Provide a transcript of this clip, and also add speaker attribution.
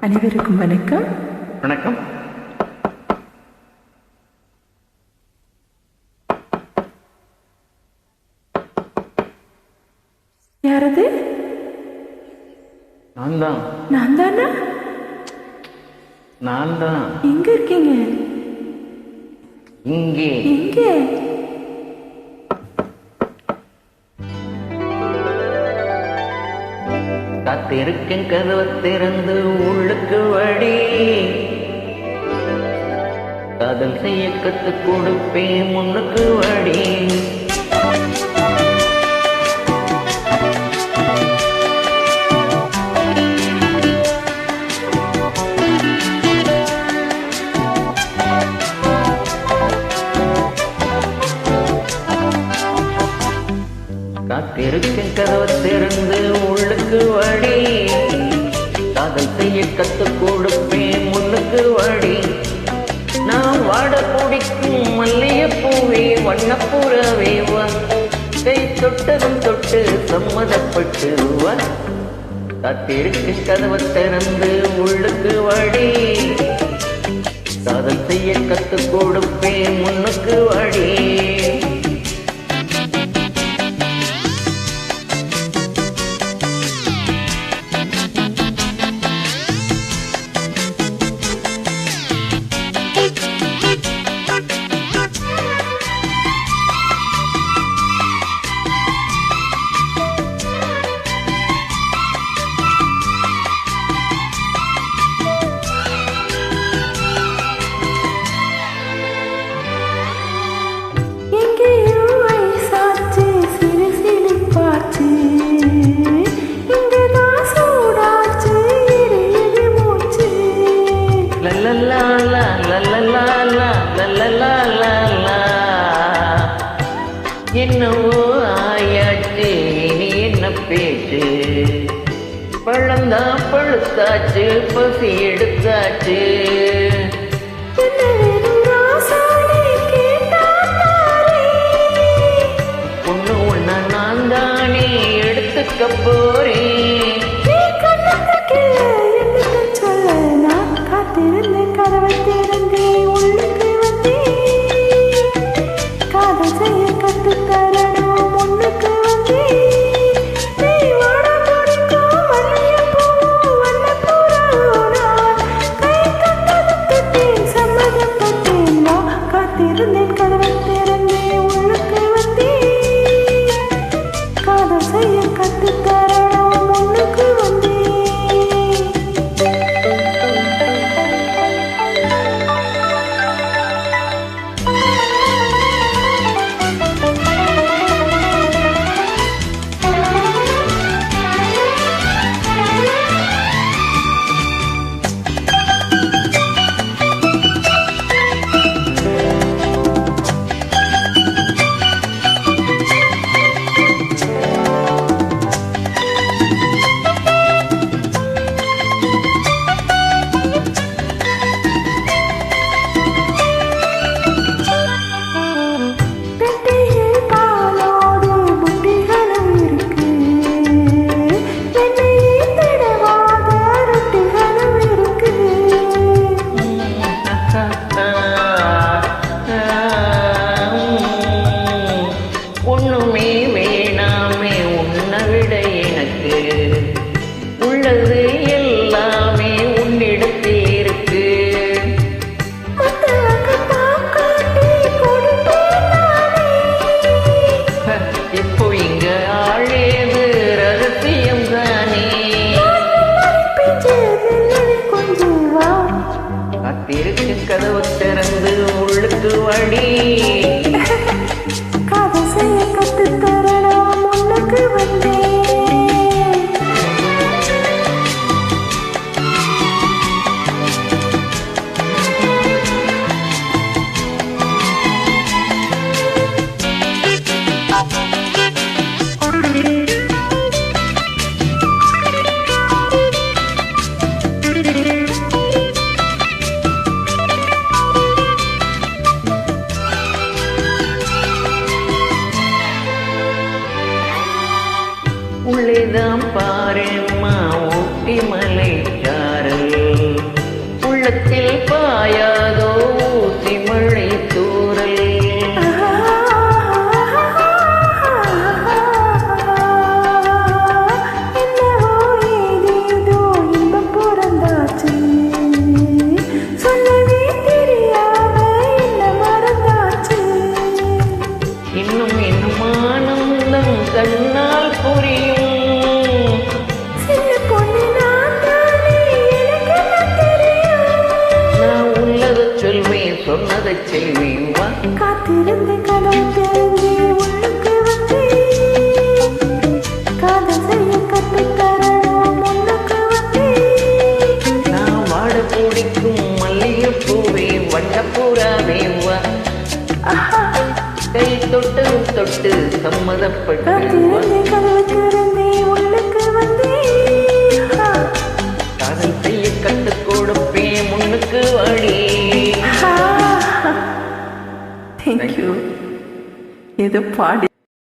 Speaker 1: அனைவருக்கும் வணக்கம்.
Speaker 2: வணக்கம்.
Speaker 1: யாரது?
Speaker 2: நான் தான்.
Speaker 1: நான் தானா?
Speaker 2: நான் தான்.
Speaker 1: எங்க இருக்கீங்க?
Speaker 2: இங்கே.
Speaker 1: எங்கே?
Speaker 2: காத்திருக்கேன் கதவை திறந்து உள்ளுக்கு வழி. காதல் செய்ய கத்து கொடுப்பேன் முன்னுக்கு வழி. காத்திருக்கேன் கதவை திறந்து உள்ளுக்கு வழி. காதல் செய்ய கத்து கொடுப்பேன் முன்னுக்கு வழி. நான் வாட பிடிக்கும் மல்லிகைப்பூவே வண்ணப்புறவே வா. கை தொட்டதும் தொட்டு சம்மதப்பட்டு வா. காத்திருக்கேன் கதவை திறந்து உள்ளுக்கு வழி. காதல் செய்ய கத்து கொடுப்பேன் முன்னுக்கு வழி. என்னவோ ஆயாச்சு நீ என்ன பேச்சு. பழந்தா பழுத்தாச்சு பசி எடுத்தாச்சு. ஒண்ணு ஒண்ணா நான் தானே எடுத்துக்க போறேன். ஒண்ணுமே வேணாமே உன்னை விட எனக்கு உள்ளது எல்லாமே உன்னிடத்தில் இருக்கு. இப்போ இங்க ஆழேது ரகசியம் தானே. காத்திருக்கு கதவு திறந்து உள்ளுக்கு வழி. உள்ளேதான் பாருமா ஊட்டி மலை சாரல். உள்ளத்தில் பாயாதோ ஊசி மழை தூறல்.
Speaker 1: என்னவோ ஏதேதோ இன்பம் பிறந்தாச்சு, சொல்லவே தெரியாம என்ன மறந்தாச்சு.
Speaker 2: இன்னும் இன்னும் ஆனந்தம் கண்ணால் புரியும்.
Speaker 1: சின்ன பொண்ணு நான் தானே, எனக்கு என்ன தெரியும்.
Speaker 2: நான் உள்ளதை சொல்வேன், சொன்னதை செய்வேன். வா
Speaker 1: காத்திருந்து கதை தெரிஞ்சு உள்ளுக்கு வந்து காதல் செய்ய கற்றுத்தரணும் முன்னுக்கு வந்து.
Speaker 2: நான் வாட பிடிக்கும் மல்லிகை பூவே வண்ணப்பூராவே. வா கை தொட்டு தொட்டு சம்மதப்பட்டு. வா
Speaker 1: காத்திருந்து கதவு திறந்தே உள்ளுக்கு வந்து.
Speaker 2: காதல் செய்ய கற்றுக் கொடுப்பேன், முன்னுக்கு வாடி.
Speaker 1: தேங்க்யூ. ஏதோ பாடி